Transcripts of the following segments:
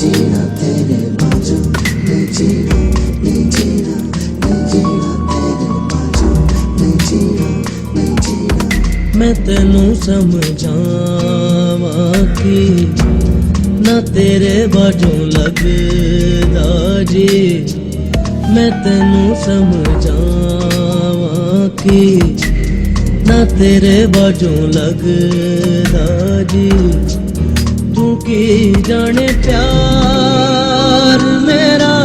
जीना तेरे बाजू नहीं जीना नहीं जीना नहीं जीना तेरे बाजू नहीं जीना नहीं जीना मैं तेनू समझावा कि ना तेरे बाजू लगदा जी मैं तेनू समझावा कि ना तेरे बाजू लगदा जी तू की जाने प्यार मेरा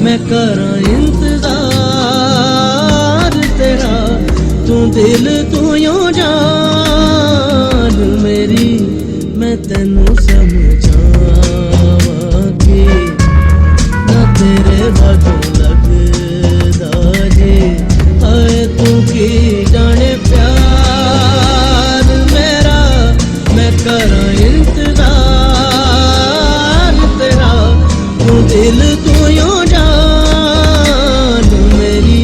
मैं करा इंतजार तेरा तू दिल तू यूं जान मेरी मैं तेनू समझावा कि ना तेरे बाजू लगदा जी हाय तू की जाने प्यार मेरा मैं करा इंतजार तेरा तू दिल तू यूं जान मेरी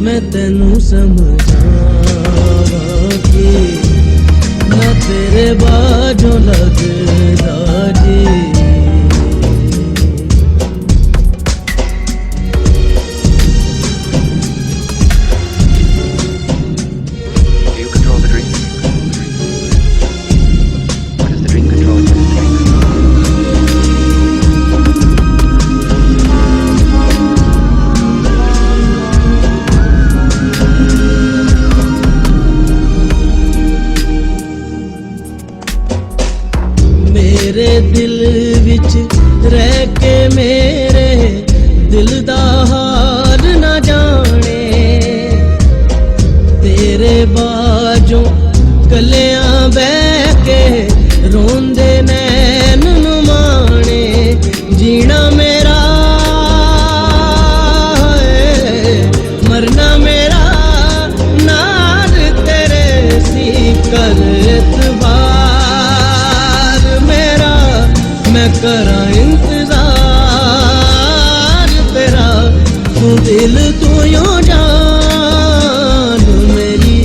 मैं तेनू समझावा कि ना तेरे बाजू लगदा जी मेरे दिल विच रह के मेरे दिल दा हाल ना जाने तेरे बाजू कलियां बह के रोंदे नैन नू माणे जीना मेरा है मरना मेरा नाल तेरे सी कर एतबार मेरा मैं करा इंतजार तेरा तू दिल तू यूं जान मेरी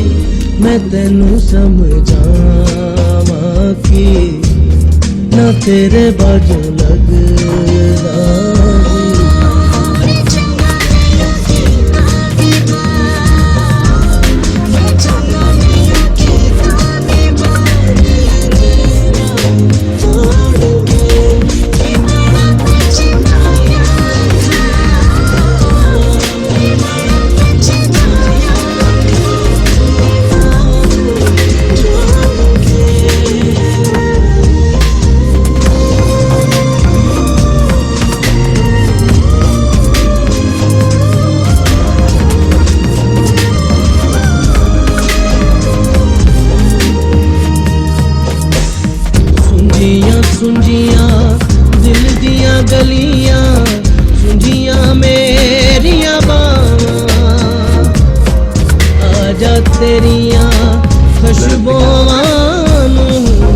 मैं तेनू समझावा कि ना तेरे बाजू लगदा सुंजियां दिल दियां गलियां सुंजियां मेरियां बावां आजा तेरियां खुशबुआं नू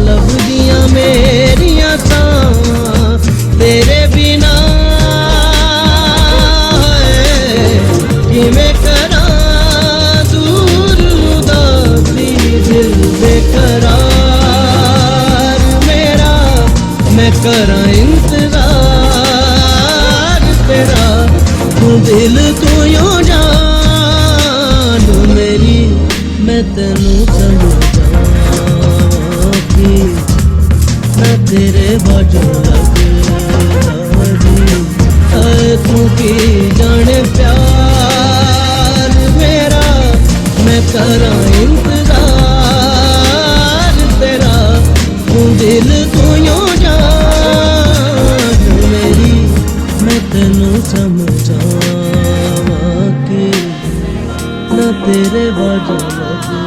लभदियां मेरियां सावां तेरे बिना किवें करां दूर उदासी दिल बेकरार मैं करा इंतजार तेरा तू दिल तू यूं जान मेरी मैं तेनू समझावा कि मैं तेरे बाजू लगदा जी तू की जाने प्यार मेरा मैं करा इंतजार तेरा तू दिल तू यूं मैं तेनू समझावा कि ना तेरे बाजू लगदा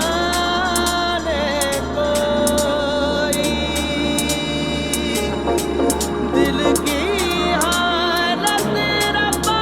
जाने कोई दिल की हालत रब्बा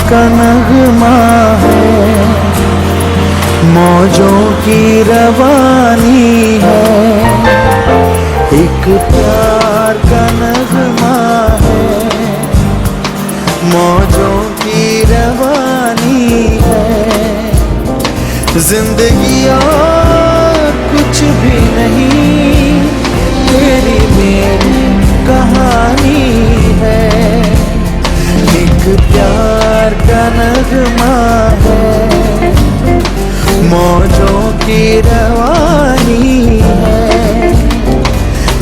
का नगमा है, मौजों की रवानी है। एक प्यार का नगमा है, मौजों की रवानी है। जिंदगी और कुछ भी नहीं, तेरी मेरी कहानी है। एक प्यार का नगमा है, मौजों की रवानी है।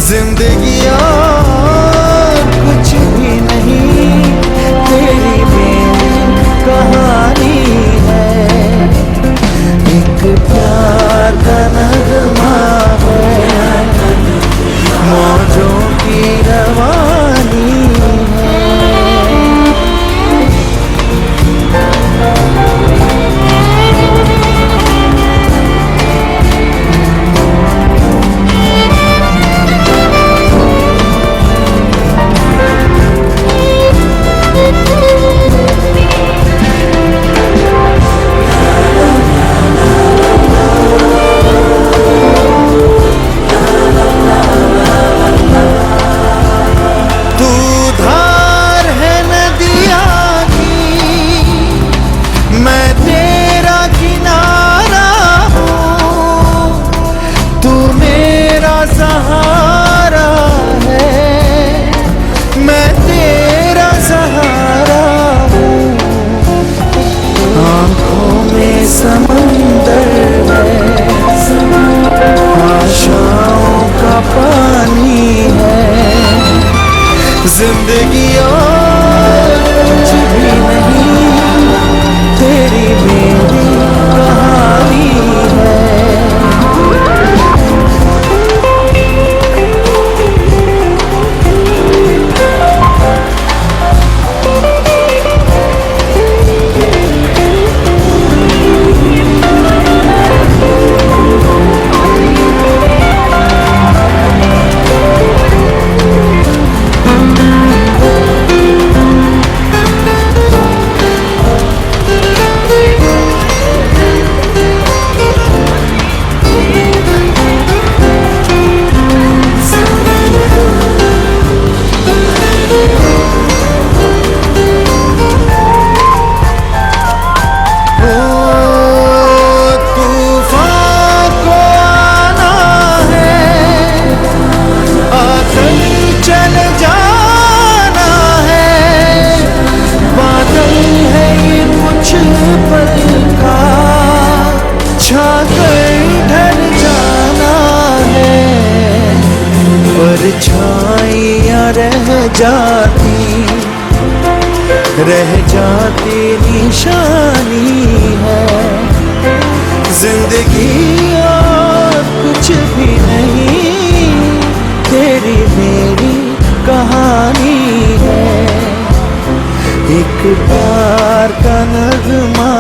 जिंदगी और कुछ भी नहीं, तेरी मेरी कहानी है। एक प्यार का नगमा है, मौजों की रवानी है। सहारा है, मैं तेरा सहारा हूँ। आँखों में समंदर है, आशाओं का पानी है। जिंदगी और कुछ भी नहीं, तेरी मेरी कहानी है। परछाइयाँ रह जाती निशानी है। जिंदगी और कुछ भी नहीं, तेरी मेरी कहानी है। एक प्यार का नगमा